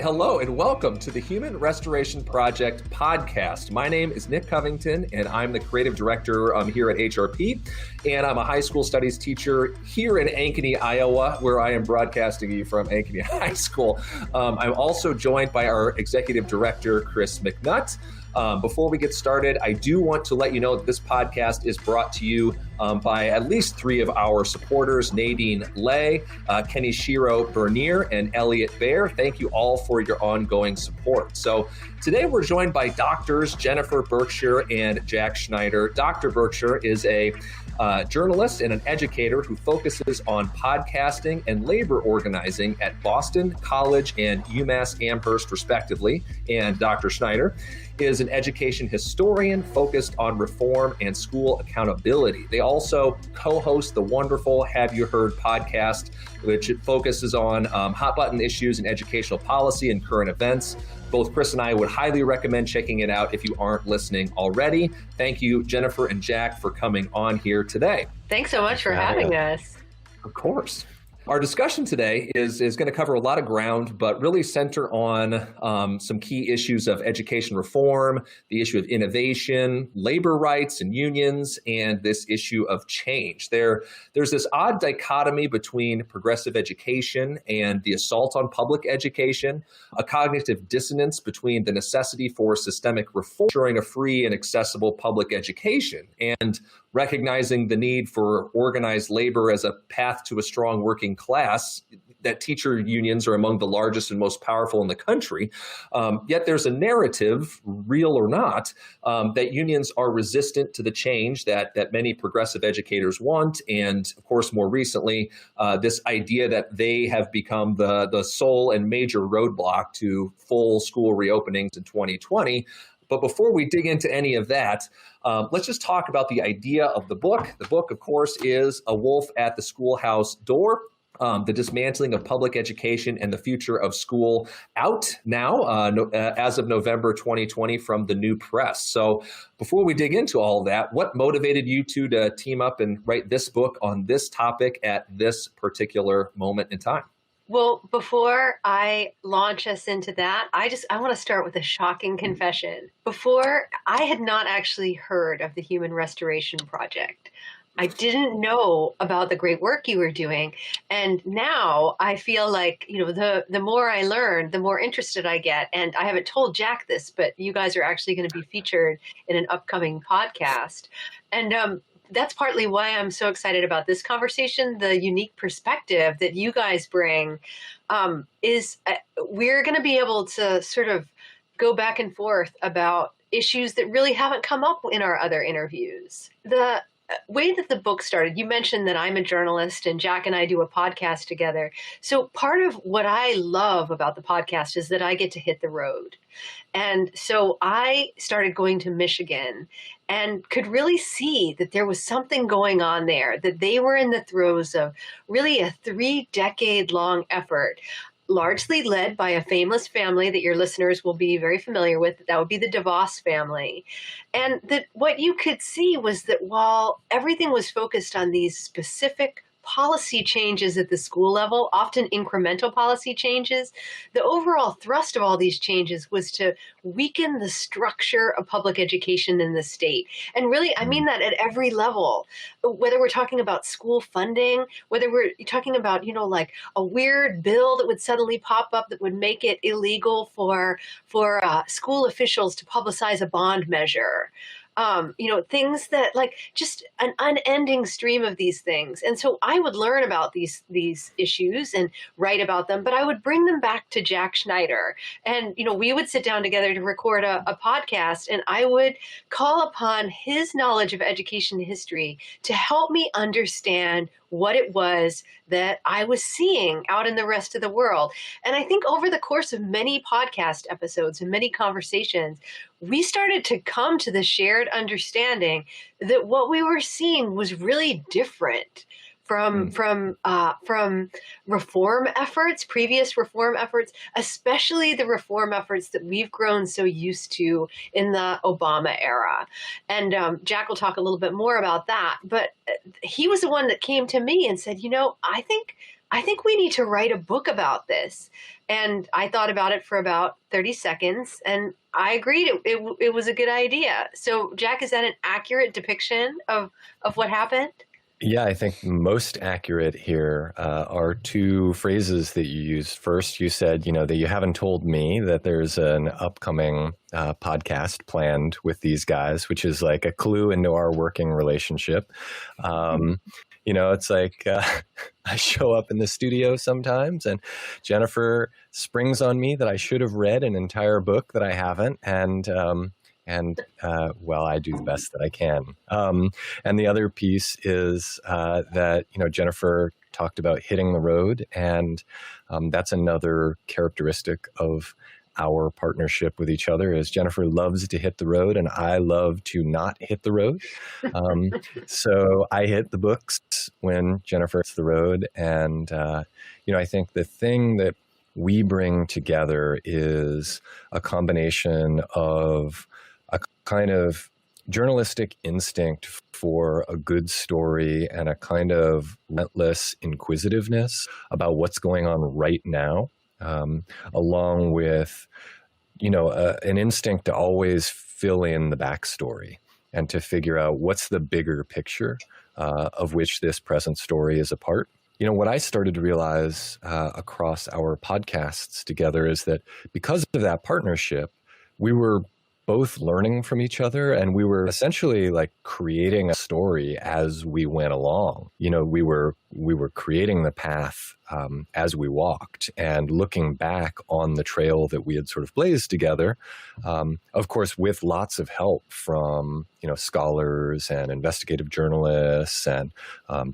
hello and welcome to the Human Restoration Project podcast. My name is Nick Covington and I'm the creative director here at HRP, and I'm a high school studies teacher here in Ankeny, Iowa, where I am broadcasting you from Ankeny High School. I'm also joined by our executive director, Chris McNutt. Before we get started, I do want to let you know that this podcast is brought to you by at least three of our supporters, Nadine Lay, Kenishiro Bernier, and Elliot Baer. Thank you all for your ongoing support. So today we're joined by doctors Jennifer Berkshire and Jack Schneider. Dr. Berkshire is a journalist and an educator who focuses on podcasting and labor organizing at Boston College and Umass Amherst, respectively. And Dr. Schneider is an education historian focused on reform and school accountability. They also co-host the wonderful Have You Heard podcast, which focuses on hot button issues in educational policy and current events. Both Chris and I would highly recommend checking it out if you aren't listening already. Thank you, Jennifer and Jack, for coming on here today. Thanks so much for having us. Of course. Our discussion today is going to cover a lot of ground, but really center on some key issues of education reform, the issue of innovation, labor rights and unions, and this issue of change. There's this odd dichotomy between progressive education and the assault on public education, a cognitive dissonance between the necessity for systemic reform, ensuring a free and accessible public education, and recognizing the need for organized labor as a path to a strong working class, that teacher unions are among the largest and most powerful in the country. Yet there's a narrative, real or not, that unions are resistant to the change that many progressive educators want. And of course, more recently, this idea that they have become the sole and major roadblock to full school reopenings in 2020. But before we dig into any of that, let's just talk about the idea of the book. The book, of course, is A Wolf at the Schoolhouse Door, the dismantling of public education and the future of school, out now as of November 2020 from the New Press. So before we dig into all of that, what motivated you two to team up and write this book on this topic at this particular moment in time? Well, before I launch us into that, I want to start with a shocking confession. Before, I had not actually heard of the Human Restoration Project. I didn't know about the great work you were doing. And now I feel like, the more I learn, the more interested I get. And I haven't told Jack this, but you guys are actually going to be featured in an upcoming podcast. And that's partly why I'm so excited about this conversation. The unique perspective that you guys bring is we're going to be able to sort of go back and forth about issues that really haven't come up in our other interviews. The way that the book started, you mentioned that I'm a journalist and Jack and I do a podcast together. So part of what I love about the podcast is that I get to hit the road. And so I started going to Michigan and could really see that there was something going on there, that they were in the throes of really a 3-decade-long effort, largely led by a famous family that your listeners will be very familiar with. That would be the DeVos family. And that what you could see was that while everything was focused on these specific policy changes at the school level, often incremental policy changes, the overall thrust of all these changes was to weaken the structure of public education in the state. And really, I mean that at every level, whether we're talking about school funding, whether we're talking about, like a weird bill that would suddenly pop up that would make it illegal for school officials to publicize a bond measure. Things that like just an unending stream of these things. And so I would learn about these issues and write about them, but I would bring them back to Jack Schneider. And, we would sit down together to record a podcast, and I would call upon his knowledge of education history to help me understand what it was that I was seeing out in the rest of the world. And I think over the course of many podcast episodes and many conversations, we started to come to the shared understanding that what we were seeing was really different from reform efforts, previous reform efforts, especially the reform efforts that we've grown so used to in the Obama era. And Jack will talk a little bit more about that. But he was the one that came to me and said, I think I think we need to write a book about this. And I thought about it for about 30 seconds and I agreed it was a good idea. So, Jack, is that an accurate depiction of what happened? Yeah, I think most accurate here are two phrases that you used. First, you said, that you haven't told me that there's an upcoming podcast planned with these guys, which is like a clue into our working relationship. It's like I show up in the studio sometimes and Jennifer springs on me that I should have read an entire book that I haven't. Well, I do the best that I can. And the other piece is that, Jennifer talked about hitting the road. And that's another characteristic of our partnership with each other is Jennifer loves to hit the road and I love to not hit the road. So I hit the books when Jennifer hits the road. And, I think the thing that we bring together is a combination of a kind of journalistic instinct for a good story and a kind of relentless inquisitiveness about what's going on right now, along with, an instinct to always fill in the backstory and to figure out what's the bigger picture of which this present story is a part. What I started to realize across our podcasts together is that because of that partnership, we were both learning from each other and we were essentially like creating a story as we went along. We were creating the path as we walked and looking back on the trail that we had sort of blazed together, of course, with lots of help from, scholars and investigative journalists and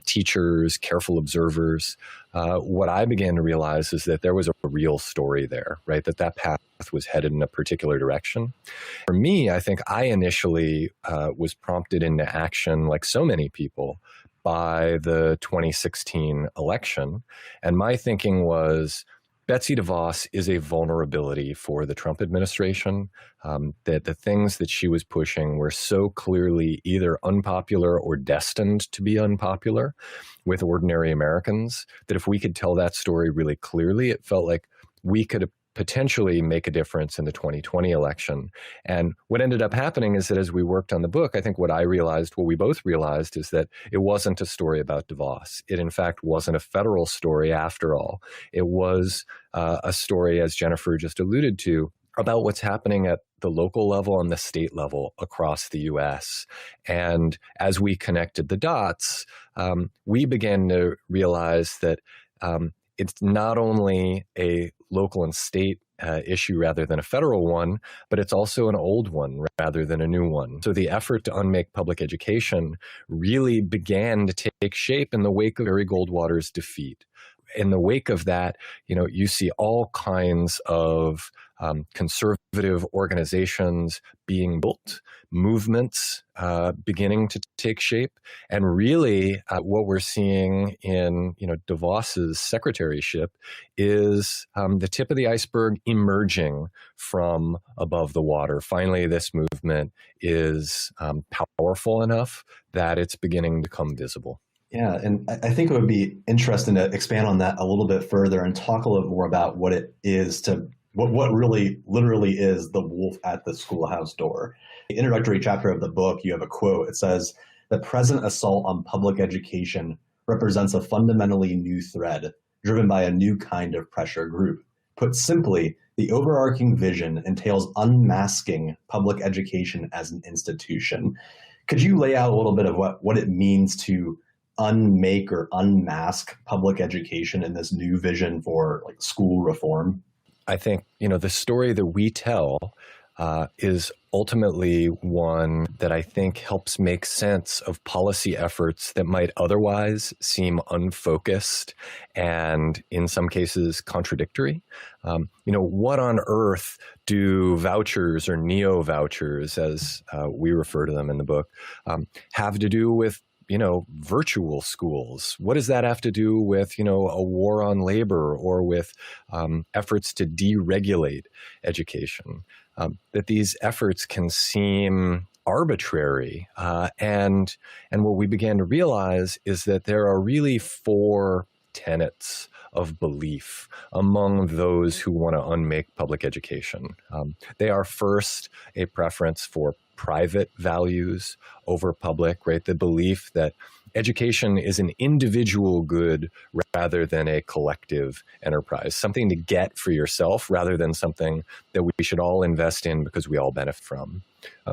teachers, careful observers. What I began to realize is that there was a real story there, right? That path was headed in a particular direction. For me, I think I initially was prompted into action, like so many people, by the 2016 election. And my thinking was, Betsy DeVos is a vulnerability for the Trump administration, that the things that she was pushing were so clearly either unpopular or destined to be unpopular with ordinary Americans, that if we could tell that story really clearly, it felt like we could potentially make a difference in the 2020 election. And what ended up happening is that as we worked on the book, I think what we both realized is that it wasn't a story about DeVos. It in fact wasn't a federal story after all. It was a story, as Jennifer just alluded to, about what's happening at the local level and the state level across the US. And as we connected the dots, we began to realize that it's not only a local and state issue rather than a federal one, but it's also an old one rather than a new one. So the effort to unmake public education really began to take shape in the wake of Barry Goldwater's defeat. In the wake of that, you see all kinds of conservative organizations being built, movements beginning to take shape. And really what we're seeing in DeVos's secretaryship is the tip of the iceberg emerging from above the water. Finally, this movement is powerful enough that it's beginning to become visible. Yeah, and I think it would be interesting to expand on that a little bit further and talk a little more about what it is what really literally is the wolf at the schoolhouse door. The introductory chapter of the book, you have a quote. It says, "The present assault on public education represents a fundamentally new threat driven by a new kind of pressure group. Put simply, the overarching vision entails unmasking public education as an institution." Could you lay out a little bit of what it means to unmake or unmask public education in this new vision for like school reform? I think, the story that we tell is ultimately one that I think helps make sense of policy efforts that might otherwise seem unfocused and in some cases contradictory. What on earth do vouchers or neo-vouchers, as we refer to them in the book, have to do with virtual schools? What does that have to do with, a war on labor or with efforts to deregulate education? That these efforts can seem arbitrary. And what we began to realize is that there are really four tenets of belief among those who want to unmake public education. They are first a preference for private values over public, right? The belief that education is an individual good rather than a collective enterprise, something to get for yourself rather than something that we should all invest in because we all benefit from.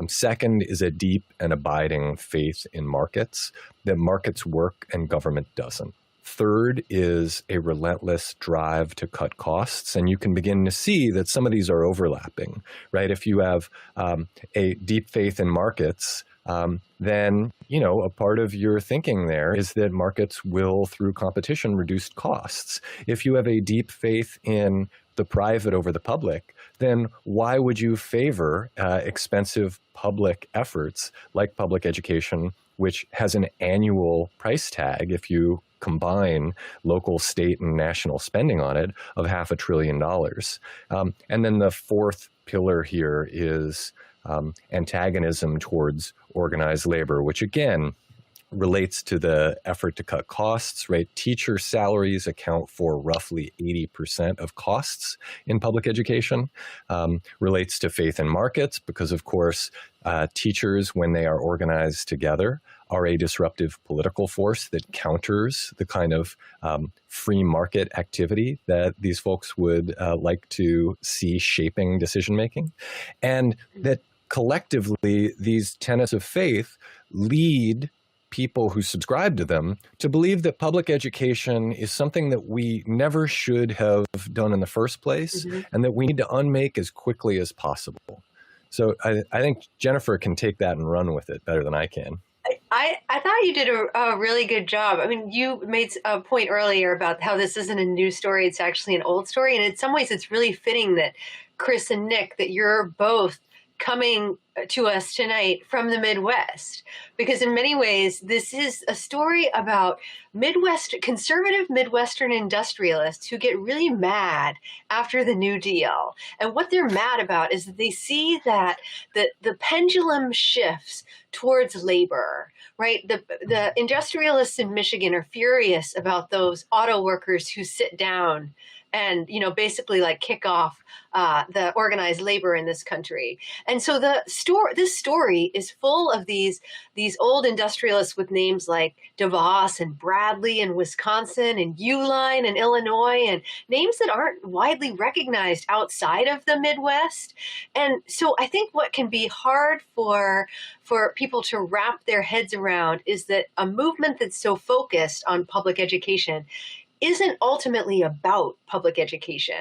Second is a deep and abiding faith in markets, that markets work and government doesn't. Third is a relentless drive to cut costs. And you can begin to see that some of these are overlapping, right? If you have a deep faith in markets, then, a part of your thinking there is that markets will, through competition, reduce costs. If you have a deep faith in the private over the public, then why would you favor expensive public efforts like public education, which has an annual price tag, if you combine local, state, and national spending on it, of $500 billion. And then the fourth pillar here is antagonism towards organized labor, which again relates to the effort to cut costs, right? Teacher salaries account for roughly 80% of costs in public education. Relates to faith in markets because, of course, teachers, when they are organized together, are a disruptive political force that counters the kind of free market activity that these folks would like to see shaping decision-making. And that collectively, these tenets of faith lead people who subscribe to them to believe that public education is something that we never should have done in the first place, and that we need to unmake as quickly as possible. So I think Jennifer can take that and run with it better than I can. I thought you did a really good job. I mean, you made a point earlier about how this isn't a new story. It's actually an old story. And in some ways, it's really fitting that Chris and Nick, that you're both coming to us tonight from the Midwest, because in many ways, this is a story about conservative Midwestern industrialists who get really mad after the New Deal. And what they're mad about is that they see that the pendulum shifts towards labor, right? The industrialists in Michigan are furious about those auto workers who sit down and, basically like kick off the organized labor in this country. And so this story is full of these old industrialists with names like DeVos and Bradley in Wisconsin and Uline in Illinois, and names that aren't widely recognized outside of the Midwest. And so I think what can be hard for people to wrap their heads around is that a movement that's so focused on public education isn't ultimately about public education,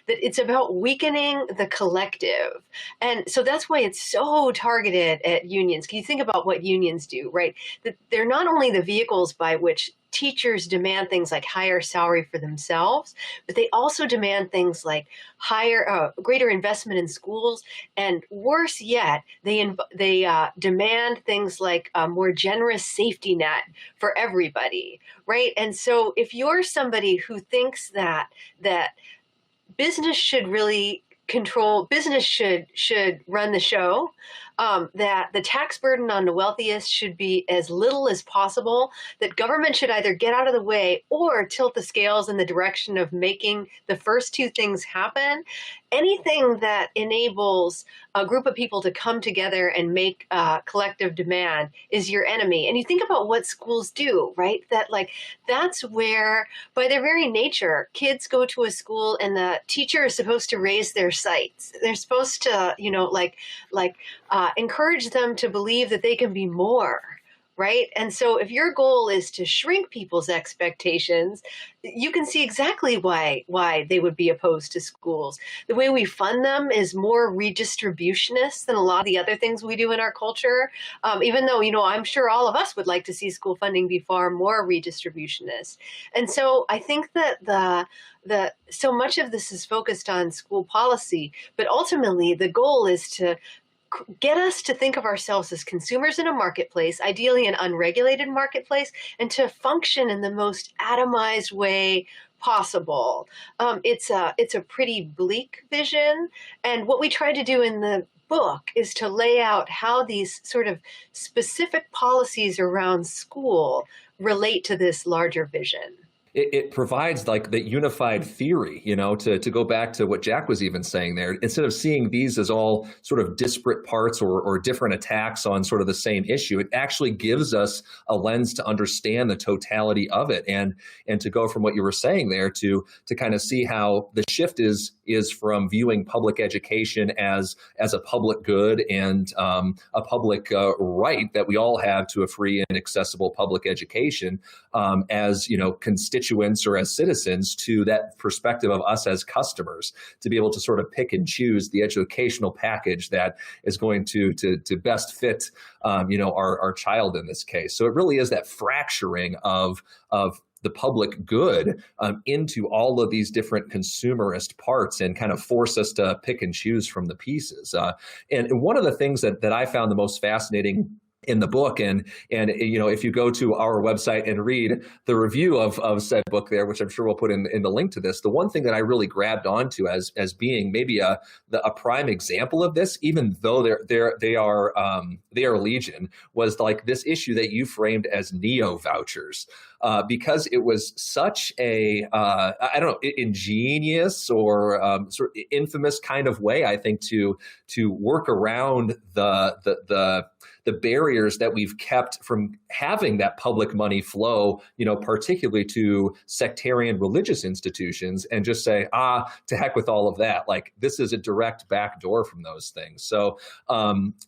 that it's about weakening the collective. And so that's why it's so targeted at unions. Can you think about what unions do, right? That they're not only the vehicles by which teachers demand things like higher salary for themselves, but they also demand things like greater investment in schools, and worse yet, they demand things like a more generous safety net for everybody, right? And so, if you're somebody who thinks that business should really business should run the show, that the tax burden on the wealthiest should be as little as possible, that government should either get out of the way or tilt the scales in the direction of making the first two things happen. Anything that enables a group of people to come together and make collective demand is your enemy. And you think about what schools do, right? That's where, by their very nature, kids go to a school and the teacher is supposed to raise their sights. They're supposed to, encourage them to believe that they can be more, right? And so if your goal is to shrink people's expectations, you can see exactly why they would be opposed to schools. The way we fund them is more redistributionist than a lot of the other things we do in our culture, even though, I'm sure all of us would like to see school funding be far more redistributionist. And so I think that so much of this is focused on school policy, but ultimately the goal is to get us to think of ourselves as consumers in a marketplace, ideally an unregulated marketplace, and to function in the most atomized way possible. It's a pretty bleak vision. And what we try to do in the book is to lay out how these sort of specific policies around school relate to this larger vision. it provides like the unified theory, to go back to what Jack was even saying there. Instead of seeing these as all sort of disparate parts or different attacks on sort of the same issue, it actually gives us a lens to understand the totality of it, and to go from what you were saying there to kind of see how the shift is from viewing public education as a public good and a public right that we all have to a free and accessible public education, as constituents or as citizens, to that perspective of us as customers, to be able to sort of pick and choose the educational package that is going to best fit our child in this case. So it really is that fracturing of the public good into all of these different consumerist parts, and kind of force us to pick and choose from the pieces. And one of the things that I found the most fascinating in the book, and if you go to our website and read the review of said book there, which I'm sure we'll put in the link to this, the one thing that I really grabbed onto as being maybe a prime example of this, even though they are legion, was like this issue that you framed as neo vouchers, because it was such a ingenious or sort of infamous kind of way, I think, to work around the barriers that we've kept from having that public money flow, particularly to sectarian religious institutions, and just say, to heck with all of that. Like, this is a direct backdoor from those things. So,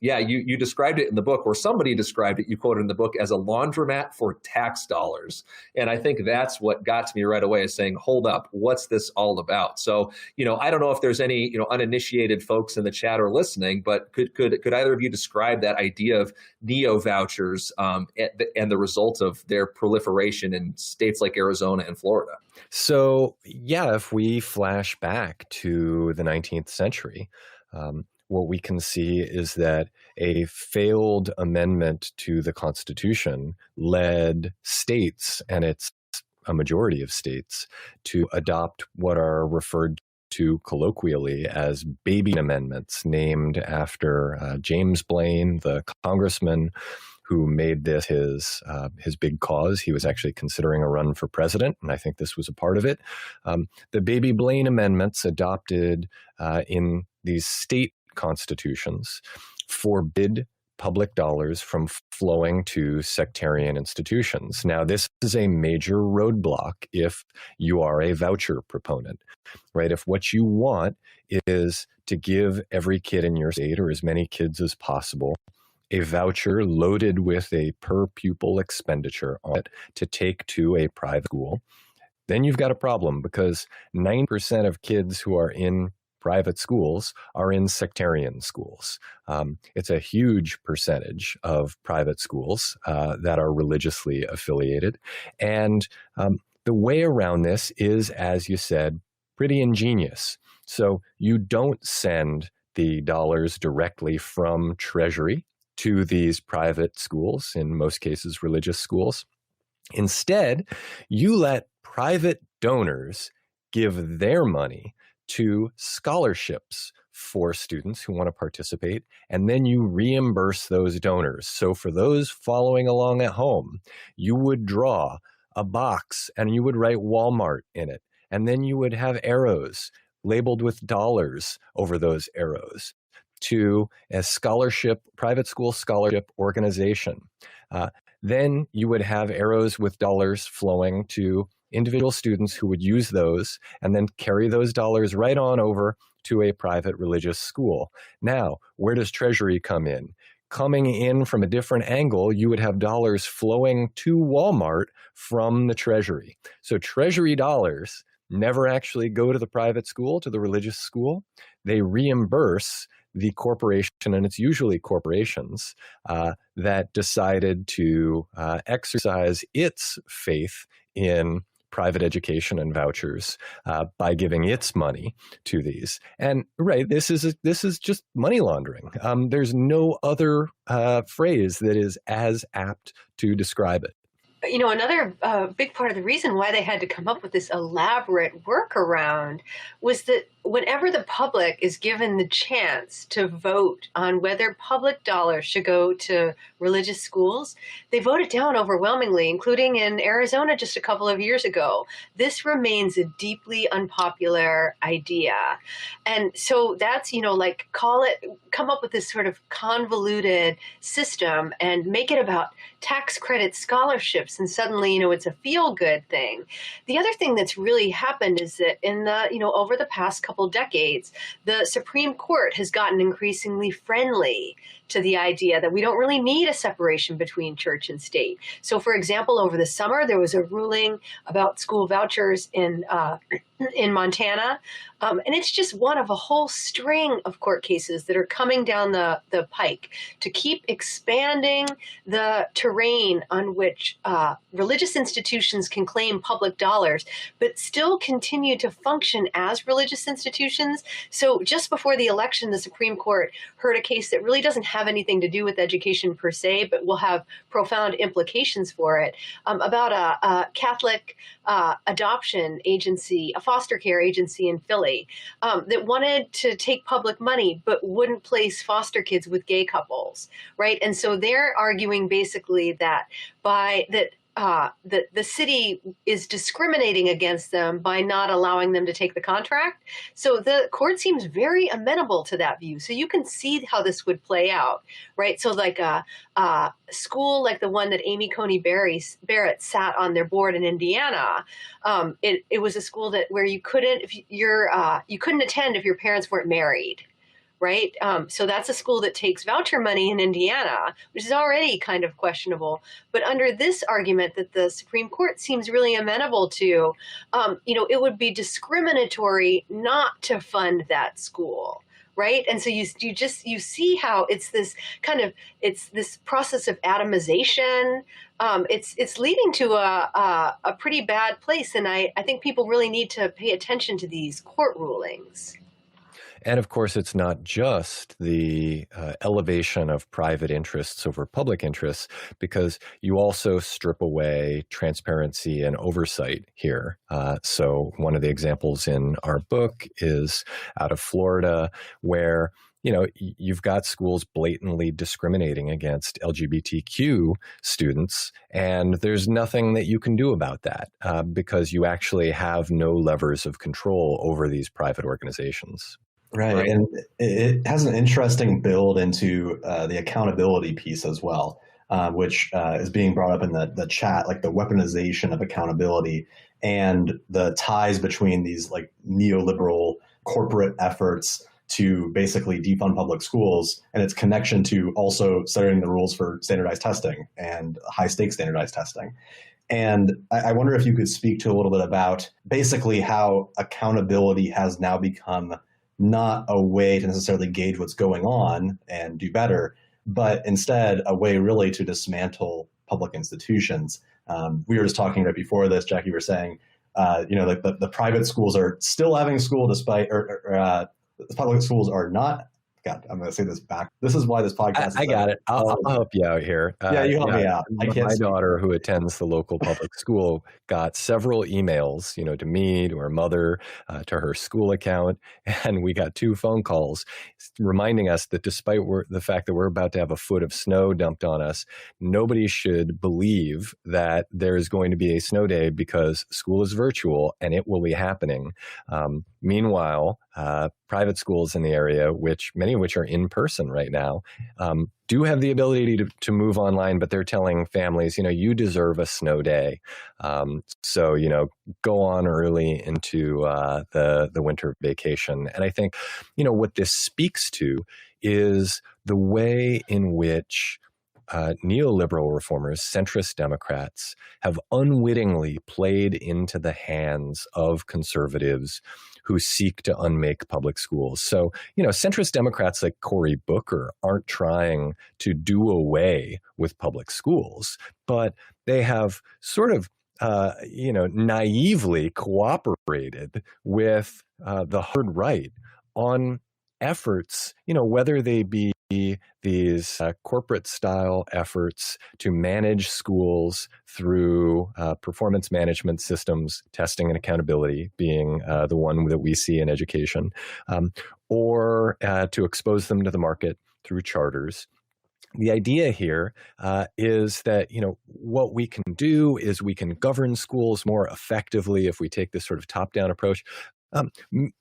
you described it in the book, or somebody described it, you quoted in the book, as a laundromat for tax dollars. And I think that's what got to me right away, is saying, hold up, what's this all about? So, I don't know if there's any, uninitiated folks in the chat or listening, but could either of you describe that idea of neo vouchers and the result of their proliferation in states like Arizona and Florida? So, if we flash back to the 19th century, what we can see is that a failed amendment to the Constitution led states, and it's a majority of states, to adopt what are referred to colloquially as baby amendments, named after James Blaine, the congressman who made this his big cause. He was actually considering a run for president, and I think this was a part of it. The baby Blaine amendments, adopted in these state constitutions, forbid public dollars from flowing to sectarian institutions. Now, this is a major roadblock if you are a voucher proponent, right? If what you want is to give every kid in your state, or as many kids as possible, a voucher loaded with a per pupil expenditure on it to take to a private school, then you've got a problem, because 9% of kids who are in private schools are in sectarian schools. It's a huge percentage of private schools that are religiously affiliated. And the way around this is, as you said, pretty ingenious. So you don't send the dollars directly from Treasury to these private schools, in most cases religious schools. Instead, you let private donors give their money to scholarships for students who want to participate, and then you reimburse those donors. So for those following along at home, you would draw a box and you would write Walmart in it, and then you would have arrows labeled with dollars over those arrows to a scholarship, private school scholarship organization. Then you would have arrows with dollars flowing to individual students who would use those and then carry those dollars right on over to a private religious school. Now, where does Treasury come in? Coming in from a different angle, you would have dollars flowing to Walmart from the Treasury. So Treasury dollars never actually go to the private school, to the religious school. They reimburse the corporation, and it's usually corporations that decided to exercise its faith in private education and vouchers by giving its money to these. And this is just money laundering. There's no other phrase that is as apt to describe it. Another big part of the reason why they had to come up with this elaborate workaround was that whenever the public is given the chance to vote on whether public dollars should go to religious schools, they voted down overwhelmingly, including in Arizona just a couple of years ago. This remains a deeply unpopular idea. And so that's, come up with this sort of convoluted system and make it about tax credit scholarships. And suddenly, it's a feel good thing. The other thing that's really happened is that over the past couple decades, the Supreme Court has gotten increasingly friendly to the idea that we don't really need a separation between church and state. So, for example, over the summer, there was a ruling about school vouchers in Montana. And it's just one of a whole string of court cases that are coming down the pike to keep expanding the terrain on which religious institutions can claim public dollars, but still continue to function as religious institutions. So just before the election, the Supreme Court heard a case that really doesn't have anything to do with education per se, but will have profound implications for it, about a Catholic adoption agency, a foster care agency in Philly, that wanted to take public money but wouldn't place foster kids with gay couples, right? And so they're arguing basically that the city is discriminating against them by not allowing them to take the contract. So the court seems very amenable to that view. So you can see how this would play out, right? So like a school like the one that Amy Coney Barrett sat on their board in Indiana, it was a school where you couldn't attend if your parents weren't married. Right. So that's a school that takes voucher money in Indiana, which is already kind of questionable. But under this argument that the Supreme Court seems really amenable to, it would be discriminatory not to fund that school. Right. And so you see how it's this process of atomization. It's leading to a pretty bad place. And I think people really need to pay attention to these court rulings. And of course, it's not just the elevation of private interests over public interests, because you also strip away transparency and oversight here. So one of the examples in our book is out of Florida, where you've got schools blatantly discriminating against LGBTQ students, and there's nothing that you can do about that because you actually have no levers of control over these private organizations. Right. And it has an interesting build into the accountability piece as well, which is being brought up in the chat, like the weaponization of accountability and the ties between these like neoliberal corporate efforts to basically defund public schools and its connection to also setting the rules for standardized testing and high stakes standardized testing. And I wonder if you could speak to a little bit about basically how accountability has now become not a way to necessarily gauge what's going on and do better, but instead a way really to dismantle public institutions. We were just talking right before this, Jackie, were saying, the private schools are still having school despite, the public schools are not. God, I'm going to say this back. This is why this podcast I got it. I'll help you out here. Yeah, you help me out. My daughter, who attends the local public school, got several emails, to me, to her mother, to her school account, and we got 2 phone calls reminding us that despite the fact that we're about to have a foot of snow dumped on us, nobody should believe that there is going to be a snow day because school is virtual and it will be happening. Meanwhile, private schools in the area, many of which are in person right now, do have the ability to move online, but they're telling families, you deserve a snow day. So, go on early into the winter vacation. And I think, what this speaks to is the way in which neoliberal reformers, centrist Democrats, have unwittingly played into the hands of conservatives who seek to unmake public schools. So, centrist Democrats like Cory Booker aren't trying to do away with public schools, but they have sort of, naively cooperated with the hard right on efforts, whether they be these corporate style efforts to manage schools through performance management systems, testing and accountability being the one that we see in education, or to expose them to the market through charters. The idea here is that, what we can do is we can govern schools more effectively if we take this sort of top-down approach.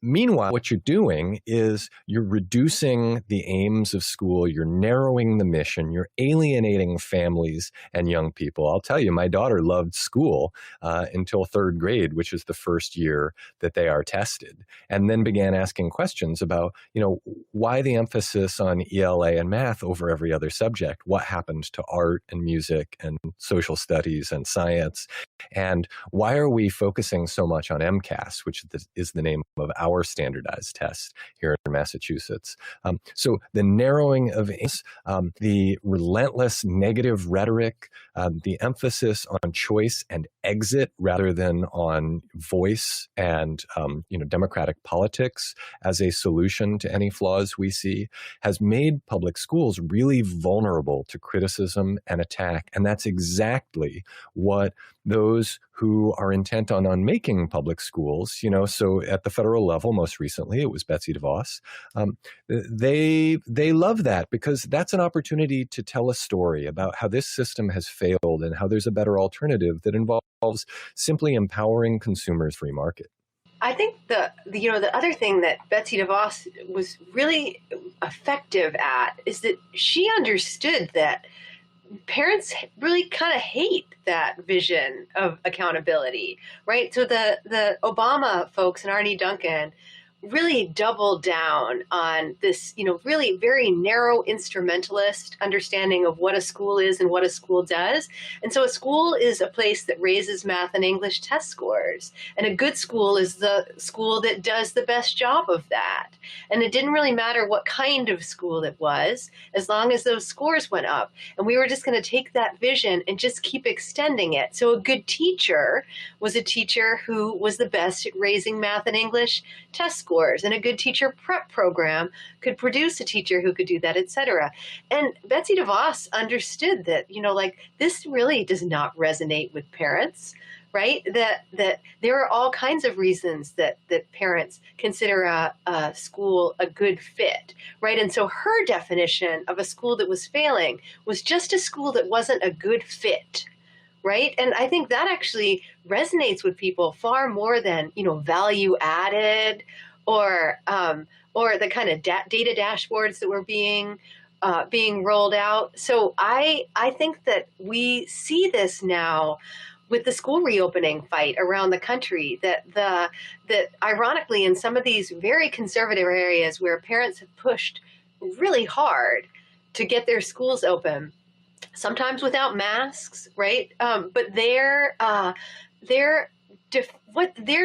Meanwhile, what you're doing is you're reducing the aims of school, you're narrowing the mission, you're alienating families and young people. I'll tell you, my daughter loved school until third grade, which is the first year that they are tested, and then began asking questions about, why the emphasis on ELA and math over every other subject? What happened to art and music and social studies and science? And why are we focusing so much on MCAS, which is the name of our standardized test here in Massachusetts? So the narrowing of aims, the relentless negative rhetoric, the emphasis on choice and exit rather than on voice and democratic politics as a solution to any flaws we see, has made public schools really vulnerable to criticism and attack. And that's exactly what those who are intent on unmaking public schools, so at the federal level, most recently, it was Betsy DeVos. They love that because that's an opportunity to tell a story about how this system has failed and how there's a better alternative that involves simply empowering consumers' free market. I think the other thing that Betsy DeVos was really effective at is that she understood that parents really kind of hate that vision of accountability, right? So the Obama folks and Arne Duncan really doubled down on this, really very narrow instrumentalist understanding of what a school is and what a school does. And so a school is a place that raises math and English test scores. And a good school is the school that does the best job of that. And it didn't really matter what kind of school it was, as long as those scores went up. And we were just going to take that vision and just keep extending it. So a good teacher was a teacher who was the best at raising math and English test scores, and a good teacher prep program could produce a teacher who could do that, et cetera. And Betsy DeVos understood that, this really does not resonate with parents, right? That there are all kinds of reasons that parents consider a school a good fit, right? And so her definition of a school that was failing was just a school that wasn't a good fit. Right. And I think that actually resonates with people far more than, value added or the kind of data dashboards that were being rolled out. So I think that we see this now with the school reopening fight around the country, that ironically in some of these very conservative areas where parents have pushed really hard to get their schools open, sometimes without masks, right? But their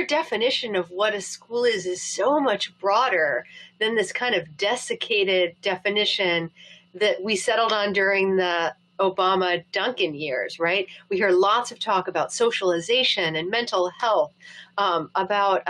definition of what a school is so much broader than this kind of desiccated definition that we settled on during the Obama-Duncan years, right? We hear lots of talk about socialization and mental health, about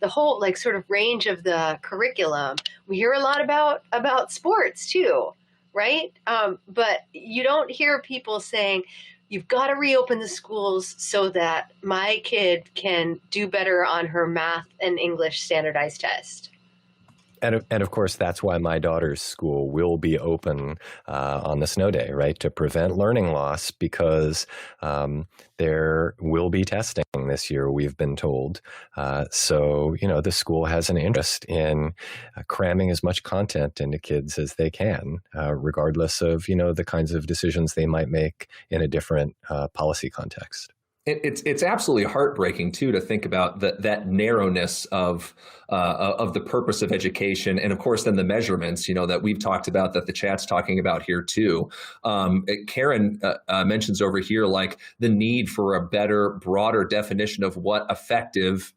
the whole sort of range of the curriculum. We hear a lot about sports too. Right? But you don't hear people saying, you've got to reopen the schools so that my kid can do better on her math and English standardized test. And of course, that's why my daughter's school will be open on the snow day, right, to prevent learning loss, because there will be testing this year, we've been told. So, the school has an interest in cramming as much content into kids as they can, regardless of, the kinds of decisions they might make in a different policy context. It's absolutely heartbreaking too to think about that narrowness of the purpose of education, and of course then the measurements that we've talked about, that the chat's talking about here too. Karen mentions over here the need for a better, broader definition of what effective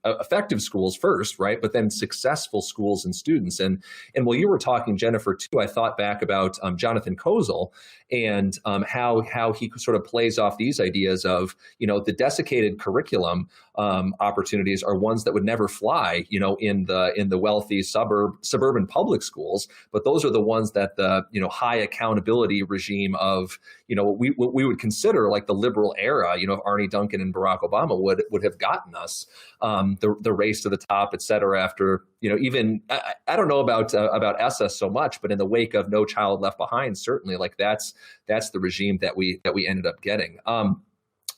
schools first, right? But then successful schools and students. And while you were talking, Jennifer, too, I thought back about Jonathan Kozol and how he sort of plays off these ideas of the desiccated curriculum opportunities are ones that would never fly, in the wealthy suburban public schools. But those are the ones that the high accountability regime of what we would consider like the liberal era, of Arne Duncan and Barack Obama would have gotten us, the race to the top, et cetera. After even I don't know about SS so much, but in the wake of No Child Left Behind, certainly like that's the regime that we ended up getting.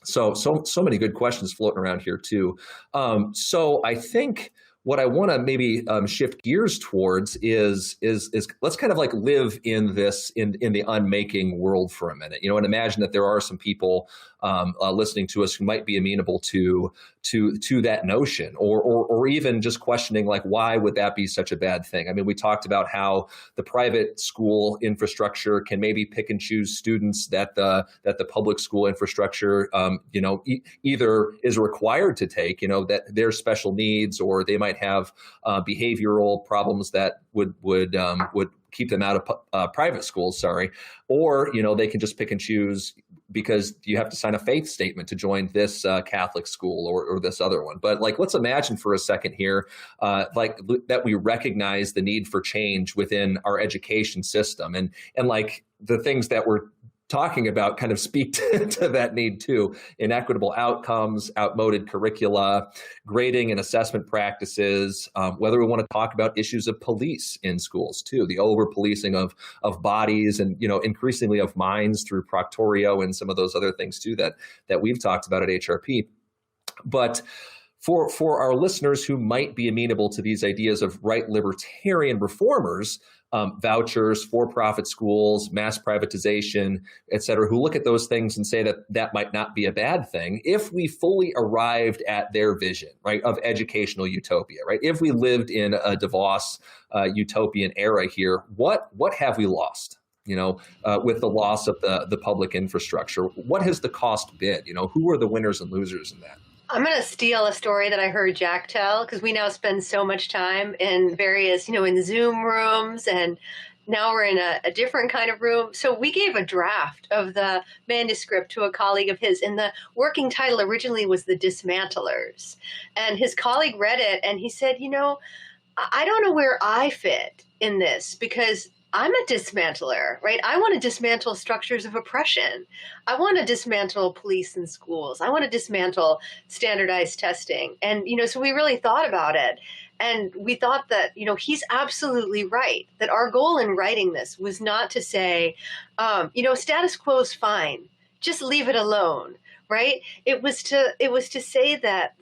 So many good questions floating around here too. So I think what I want to maybe shift gears towards is let's kind of like live in this in the unmaking world for a minute, and imagine that there are some people listening to us who might be amenable to that notion, or even just questioning like, why would that be such a bad thing? I mean, we talked about how the private school infrastructure can maybe pick and choose students that the public school infrastructure either is required to take, that their special needs, or they might have behavioral problems that would keep them out of private schools, or they can just pick and choose because you have to sign a faith statement to join this Catholic school or this other one. But like, let's imagine for a second here, that we recognize the need for change within our education system, and like the things that we're talking about kind of speak to that need too: inequitable outcomes, outmoded curricula, grading and assessment practices, whether we want to talk about issues of police in schools too, the over-policing of bodies and, increasingly of minds through proctorio and some of those other things too that we've talked about at HRP. But for our listeners who might be amenable to these ideas of right libertarian reformers, vouchers, for-profit schools, mass privatization, et cetera, who look at those things and say that might not be a bad thing if we fully arrived at their vision, right, of educational utopia, right? If we lived in a DeVos utopian era here, what have we lost? With the loss of the public infrastructure, what has the cost been? Who are the winners and losers in that? I'm going to steal a story that I heard Jack tell, because we now spend so much time in various, in Zoom rooms, and now we're in a different kind of room. So we gave a draft of the manuscript to a colleague of his, and the working title originally was The Dismantlers. And his colleague read it, and he said, I don't know where I fit in this, because I'm a dismantler, right? I want to dismantle structures of oppression. I want to dismantle police and schools. I want to dismantle standardized testing. And, so we really thought about it. And we thought that, he's absolutely right, that our goal in writing this was not to say, status quo is fine, just leave it alone. Right? It was to say that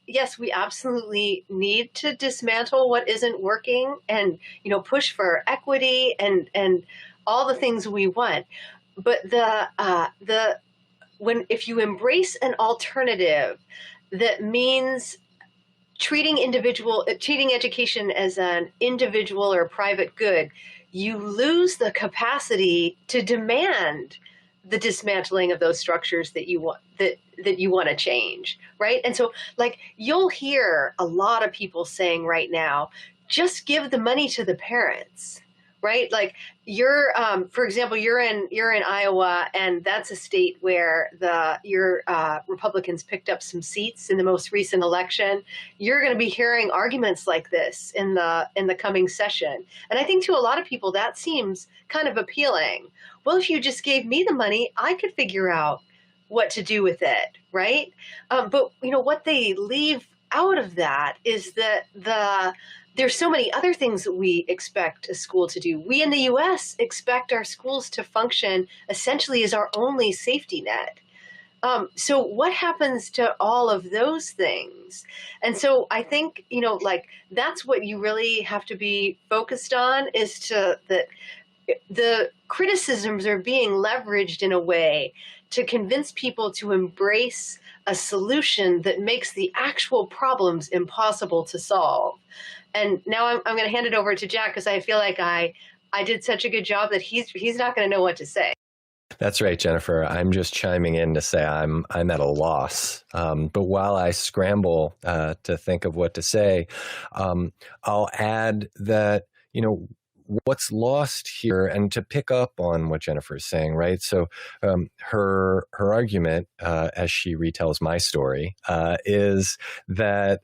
yes, we absolutely need to dismantle what isn't working, and push for equity and all the things we want. But if you embrace an alternative that means treating education as an individual or private good, you lose the capacity to demand the dismantling of those structures that you want to change, right? And so, like, you'll hear a lot of people saying right now, just give the money to the parents, right? Like, for example, you're in Iowa, and that's a state where your Republicans picked up some seats in the most recent election. You're going to be hearing arguments like this in the coming session, and I think to a lot of people that seems kind of appealing. Well, if you just gave me the money, I could figure out what to do with it, right? But what they leave out of that is that there's so many other things that we expect a school to do. We in the U.S. expect our schools to function essentially as our only safety net. So what happens to all of those things? And so I think, that's what you really have to be focused on, is that the criticisms are being leveraged in a way to convince people to embrace a solution that makes the actual problems impossible to solve. And now I'm going to hand it over to Jack, because I feel like I did such a good job that he's not going to know what to say. That's right, Jennifer. I'm just chiming in to say I'm at a loss. But while I scramble to think of what to say, I'll add that, what's lost here, and to pick up on what Jennifer's saying, right? So her argument, as she retells my story, is that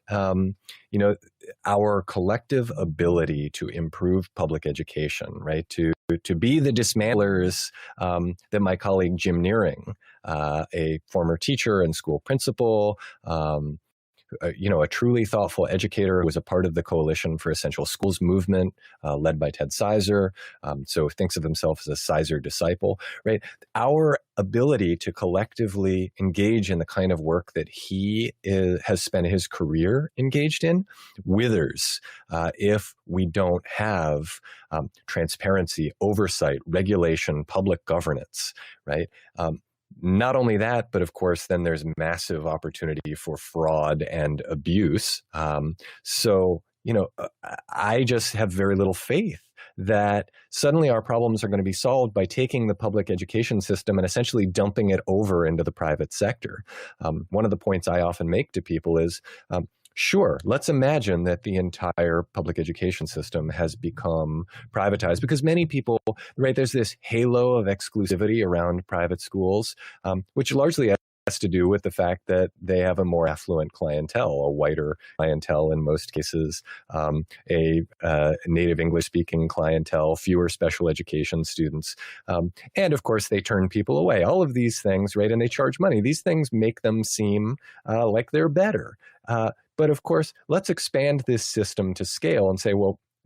our collective ability to improve public education, right, to be the dismantlers that my colleague Jim Nearing, a former teacher and school principal, a truly thoughtful educator who was a part of the Coalition for Essential Schools movement, led by Ted Sizer, so thinks of himself as a Sizer disciple, right? Our ability to collectively engage in the kind of work that he has spent his career engaged in withers if we don't have transparency, oversight, regulation, public governance, right? Not only that, but of course, then there's massive opportunity for fraud and abuse. I just have very little faith that suddenly our problems are going to be solved by taking the public education system and essentially dumping it over into the private sector. One of the points I often make to people is, sure, let's imagine that the entire public education system has become privatized, because many people, right, there's this halo of exclusivity around private schools, which largely has to do with the fact that they have a more affluent clientele, a whiter clientele in most cases, a native English-speaking clientele, fewer special education students. And of course, they turn people away. All of these things, right, and they charge money. These things make them seem like they're better. But of course, let's expand this system to scale and say,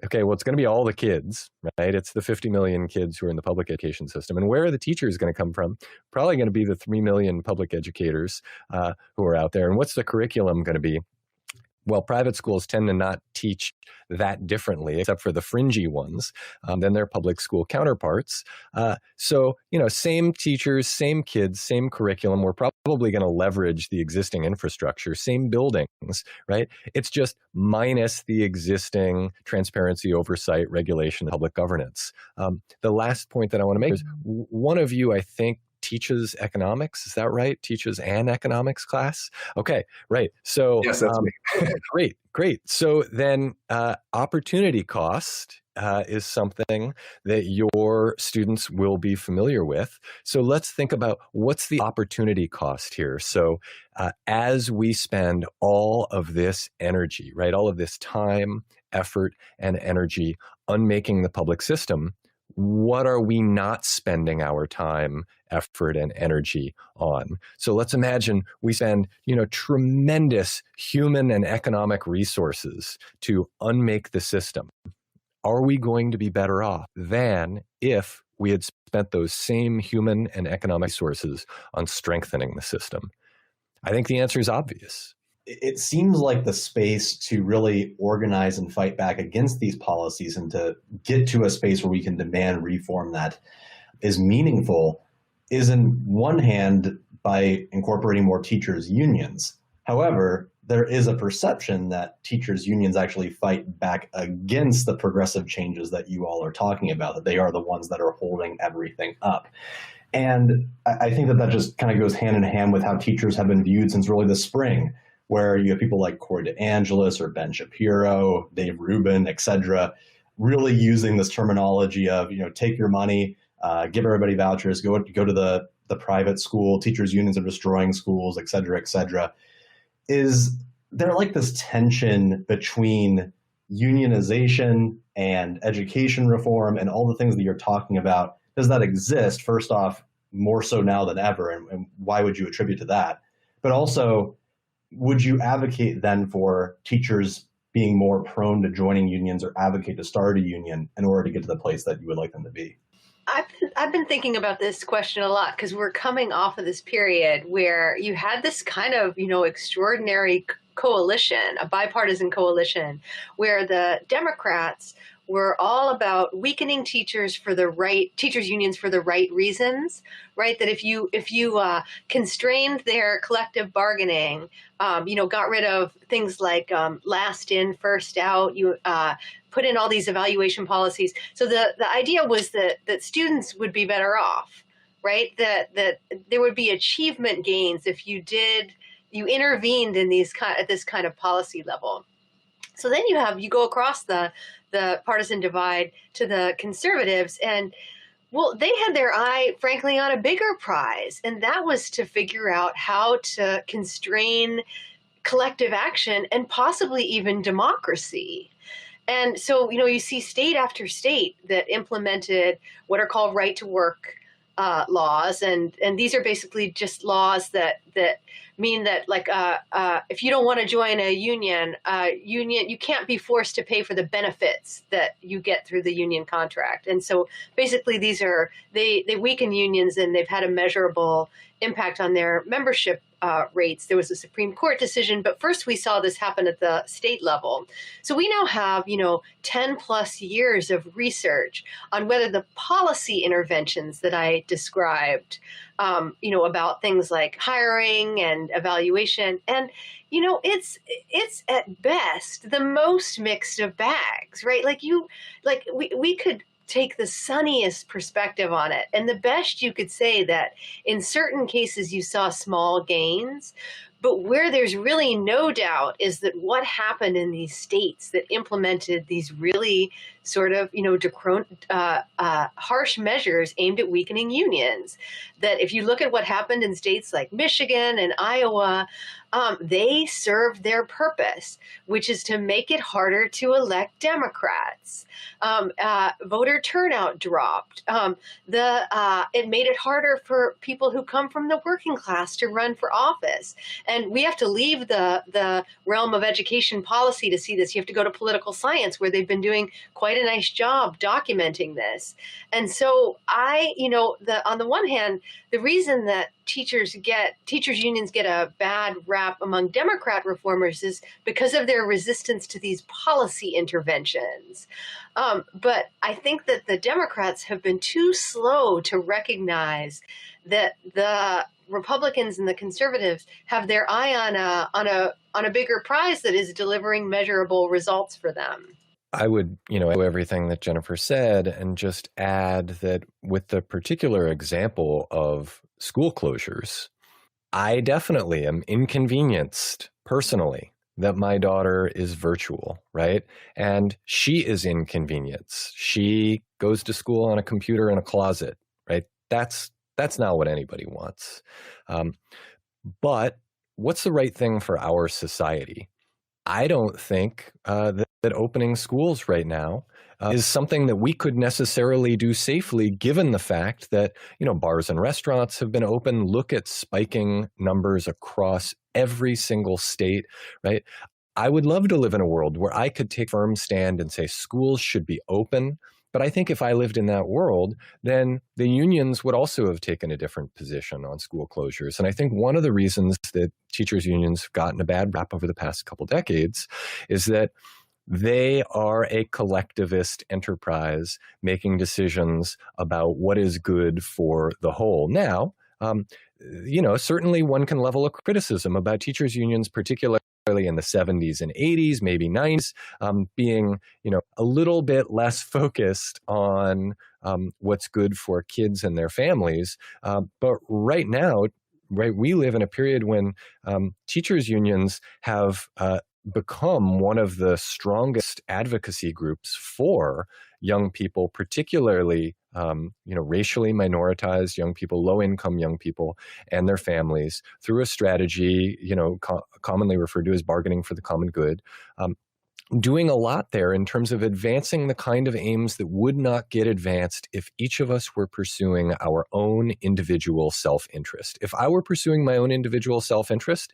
it's going to be all the kids, right? It's the 50 million kids who are in the public education system. And where are the teachers going to come from? Probably going to be the 3 million public educators who are out there. And what's the curriculum going to be? Well, private schools tend to not teach that differently, except for the fringy ones, than their public school counterparts. Same teachers, same kids, same curriculum. We're probably going to leverage the existing infrastructure, same buildings, right? It's just minus the existing transparency, oversight, regulation, public governance. The last point that I want to make is one of you, I think, teaches economics. Is that right? Teaches an economics class? Okay, right. So yes, that's me. Great. So then opportunity cost is something that your students will be familiar with. So let's think about what's the opportunity cost here. So as we spend all of this energy, right, all of this time, effort, and energy on making the public system, what are we not spending our time, effort, and energy on? So let's imagine we spend, tremendous human and economic resources to unmake the system. Are we going to be better off than if we had spent those same human and economic resources on strengthening the system? I think the answer is obvious. It seems like the space to really organize and fight back against these policies and to get to a space where we can demand reform that is meaningful is, in one hand, by incorporating more teachers' unions. However, there is a perception that teachers' unions actually fight back against the progressive changes that you all are talking about, that they are the ones that are holding everything up. And I think that just kind of goes hand in hand with how teachers have been viewed since really the spring, where you have people like Corey DeAngelis or Ben Shapiro, Dave Rubin, et cetera, really using this terminology of, take your money, give everybody vouchers, go to the private school, teachers' unions are destroying schools, et cetera, et cetera. Is there like this tension between unionization and education reform and all the things that you're talking about? Does that exist? First off, more so now than ever, and why would you attribute to that? But also, would you advocate then for teachers being more prone to joining unions or advocate to start a union in order to get to the place that you would like them to be? I've been thinking about this question a lot because we're coming off of this period where you had this kind of, extraordinary coalition, a bipartisan coalition, where the Democrats were all about weakening teachers unions for the right reasons, right? That if you constrained their collective bargaining, got rid of things like last in, first out, you put in all these evaluation policies. So the idea was that students would be better off, right? That there would be achievement gains if you intervened in at this kind of policy level. So then you go across the the partisan divide to the conservatives. And well, they had their eye, frankly, on a bigger prize, and that was to figure out how to constrain collective action and possibly even democracy. And so, you see state after state that implemented what are called right to work laws, and these are basically just laws that mean that, like, if you don't want to join a union, you can't be forced to pay for the benefits that you get through the union contract. And so, basically, they weaken unions, and they've had a measurable impact on their membership rates. There was a Supreme Court decision, but first we saw this happen at the state level. So we now have, 10 plus years of research on whether the policy interventions that I described, about things like hiring and evaluation, and it's at best the most mixed of bags, right? We could take the sunniest perspective on it. And the best you could say that in certain cases you saw small gains, but where there's really no doubt is that what happened in these states that implemented these really sort of, harsh measures aimed at weakening unions, that if you look at what happened in states like Michigan and Iowa, they served their purpose, which is to make it harder to elect Democrats. Voter turnout dropped. It made it harder for people who come from the working class to run for office. And we have to leave the realm of education policy to see this. You have to go to political science, where they've been doing quite a nice job documenting this. And so on the one hand, the reason that teachers unions get a bad rap among Democrat reformers is because of their resistance to these policy interventions. But I think that the Democrats have been too slow to recognize that the Republicans and the conservatives have their eye on a bigger prize that is delivering measurable results for them. I would, echo everything that Jennifer said, and just add that with the particular example of school closures, I definitely am inconvenienced personally that my daughter is virtual, right? And she is inconvenienced. She goes to school on a computer in a closet, right? That's not what anybody wants. But what's the right thing for our society? I don't think that opening schools right now is something that we could necessarily do safely, given the fact that, bars and restaurants have been open. Look at spiking numbers across every single state, right? I would love to live in a world where I could take a firm stand and say schools should be open. But I think if I lived in that world, then the unions would also have taken a different position on school closures. And I think one of the reasons that teachers' unions have gotten a bad rap over the past couple decades is that they are a collectivist enterprise making decisions about what is good for the whole. Now, certainly one can level a criticism about teachers' unions, particularly in the 70s and 80s, maybe 90s, being, a little bit less focused on what's good for kids and their families. But right now, we live in a period when teachers' unions have become one of the strongest advocacy groups for young people, particularly racially minoritized young people, low-income young people, and their families, through a strategy commonly referred to as bargaining for the common good. Doing a lot there in terms of advancing the kind of aims that would not get advanced if each of us were pursuing our own individual self-interest. If I were pursuing my own individual self-interest,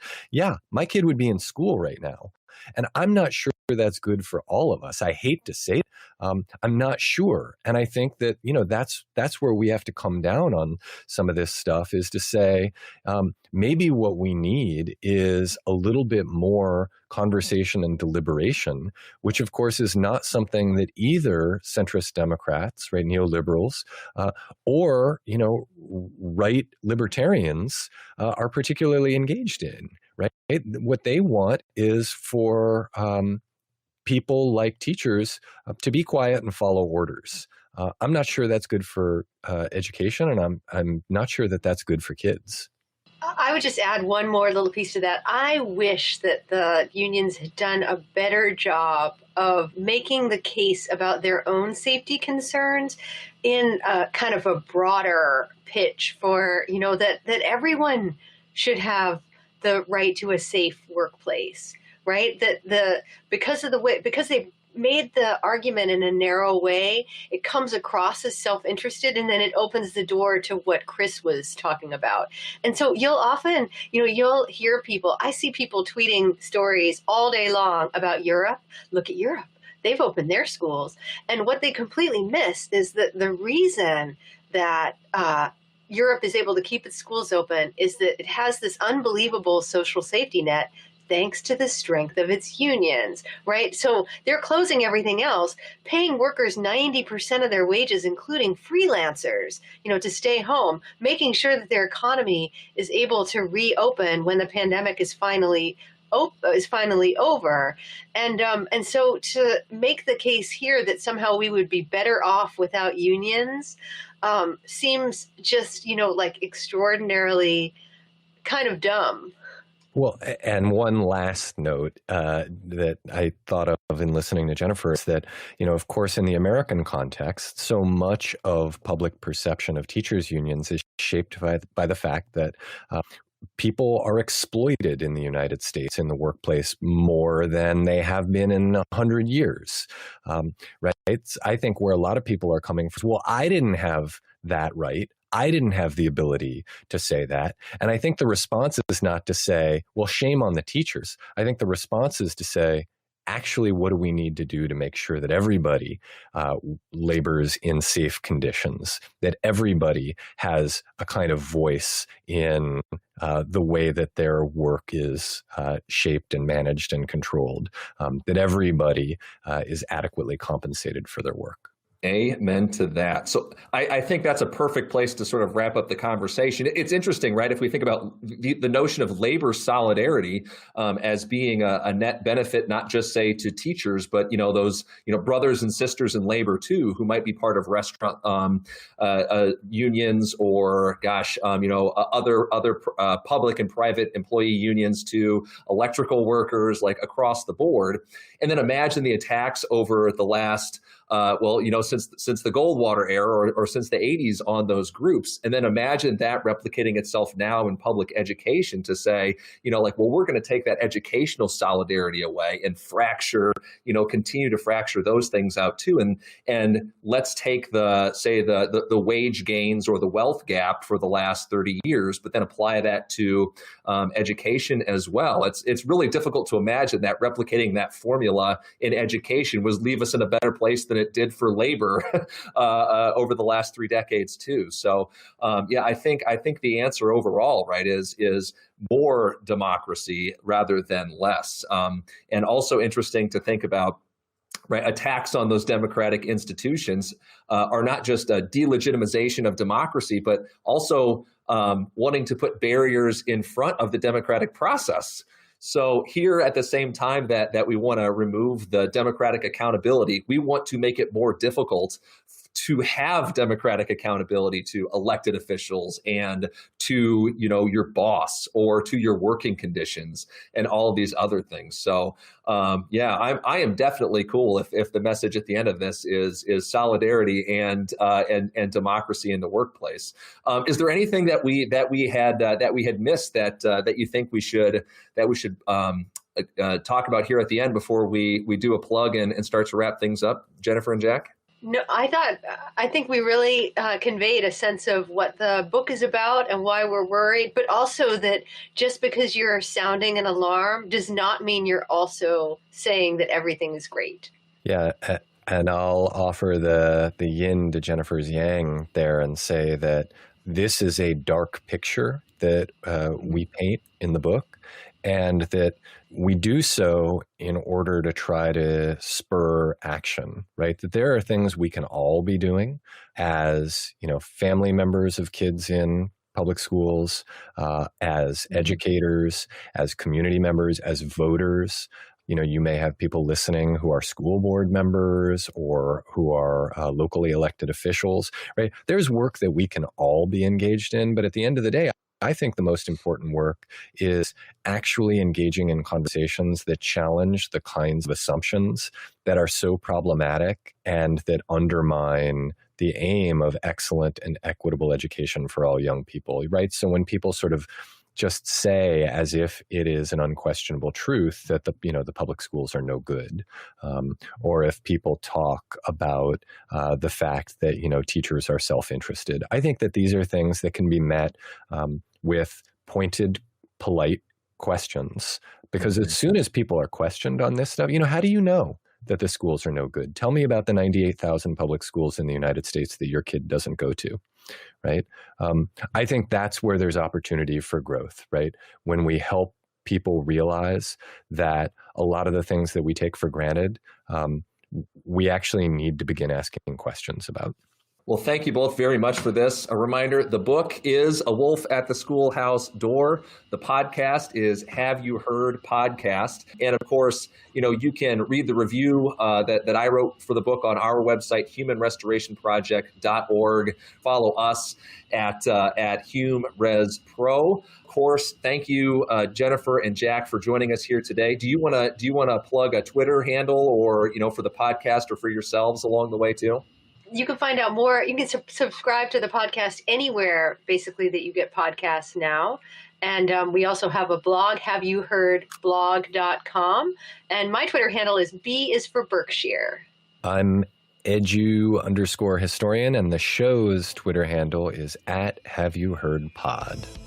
my kid would be in school right now. And I'm not sure that's good for all of us. I hate to say it. I'm not sure. And I think that, that's where we have to come down on some of this stuff, is to say, maybe what we need is a little bit more conversation and deliberation, which of course is not something that either centrist Democrats, right, neoliberals, or, right libertarians are particularly engaged in, right? What they want is for people like teachers to be quiet and follow orders. I'm not sure that's good for education, and I'm not sure that that's good for kids. I would just add one more little piece to that. I wish that the unions had done a better job of making the case about their own safety concerns in a kind of a broader pitch for, that everyone should have the right to a safe workplace, right? Because they made the argument in a narrow way, it comes across as self-interested, and then it opens the door to what Chris was talking about. And so you'll often, you'll hear people, I see people tweeting stories all day long about Europe. Look at Europe. They've opened their schools. And what they completely miss is that the reason that Europe is able to keep its schools open is that it has this unbelievable social safety net thanks to the strength of its unions, right? So they're closing everything else, paying workers 90% of their wages, including freelancers, to stay home, making sure that their economy is able to reopen when the pandemic is finally over. And so to make the case here that somehow we would be better off without unions seems just, like extraordinarily kind of dumb. Well, and one last note that I thought of in listening to Jennifer is that, of course, in the American context, so much of public perception of teachers' unions is shaped by the fact that people are exploited in the United States in the workplace more than they have been in 100 years, right? I think where a lot of people are coming from, well, I didn't have that right. I didn't have the ability to say that. And I think the response is not to say, well, shame on the teachers. I think the response is to say, actually, what do we need to do to make sure that everybody labors in safe conditions, that everybody has a kind of voice in the way that their work is shaped and managed and controlled, that everybody is adequately compensated for their work. Amen to that. So I think that's a perfect place to sort of wrap up the conversation. It's interesting, right? If we think about the notion of labor solidarity as being a net benefit, not just say to teachers, but those brothers and sisters in labor too, who might be part of restaurant unions or other public and private employee unions to electrical workers, like across the board. And then imagine the attacks over the last since the Goldwater era or since the 80s on those groups. And then imagine that replicating itself now in public education to say, we're going to take that educational solidarity away and continue to fracture those things out too. And let's take the wage gains or the wealth gap for the last 30 years, but then apply that to education as well. It's really difficult to imagine that replicating that formula in education was leave us in a better place than it did for labor over the last 3 decades too. So I think the answer overall, right, is more democracy rather than less. And also interesting to think about, right, attacks on those democratic institutions are not just a delegitimization of democracy, but also wanting to put barriers in front of the democratic process. So here at the same time that we want to remove the democratic accountability, we want to make it more difficult to have democratic accountability to elected officials and to, your boss or to your working conditions and all of these other things. So, I am definitely cool if the message at the end of this is solidarity and democracy in the workplace. Is there anything that we had missed that you think we should talk about here at the end before we do a plug and start to wrap things up, Jennifer and Jack? No, I think we really conveyed a sense of what the book is about and why we're worried, but also that just because you're sounding an alarm does not mean you're also saying that everything is great. Yeah, and I'll offer the yin to Jennifer's yang there and say that this is a dark picture that we paint in the book, and that we do so in order to try to spur action, right? That there are things we can all be doing as, family members of kids in public schools, as educators, as community members, as voters. You may have people listening who are school board members or who are locally elected officials, right? There's work that we can all be engaged in, but at the end of the day, I think the most important work is actually engaging in conversations that challenge the kinds of assumptions that are so problematic and that undermine the aim of excellent and equitable education for all young people, right? So when people sort of just say, as if it is an unquestionable truth, that the public schools are no good, or if people talk about the fact that teachers are self-interested, I think that these are things that can be met with pointed, polite questions. Because as soon as people are questioned on this stuff, how do you know that the schools are no good? Tell me about the 98,000 public schools in the United States that your kid doesn't go to. Right. I think that's where there's opportunity for growth, right? When we help people realize that a lot of the things that we take for granted, we actually need to begin asking questions about. Well, thank you both very much for this. A reminder, the book is A Wolf at the Schoolhouse Door. The podcast is Have You Heard Podcast. And of course, you can read the review that I wrote for the book on our website, humanrestorationproject.org. Follow us at HumResPro. Of course, thank you, Jennifer and Jack, for joining us here today. Do you want to plug a Twitter handle or, for the podcast or for yourselves along the way too? You can find out more. You can subscribe to the podcast anywhere, basically, that you get podcasts now. And we also have a blog, haveyouheardblog.com. And my Twitter handle is B is for Berkshire. I'm edu_historian, and the show's Twitter handle is @HaveYouHeardPod.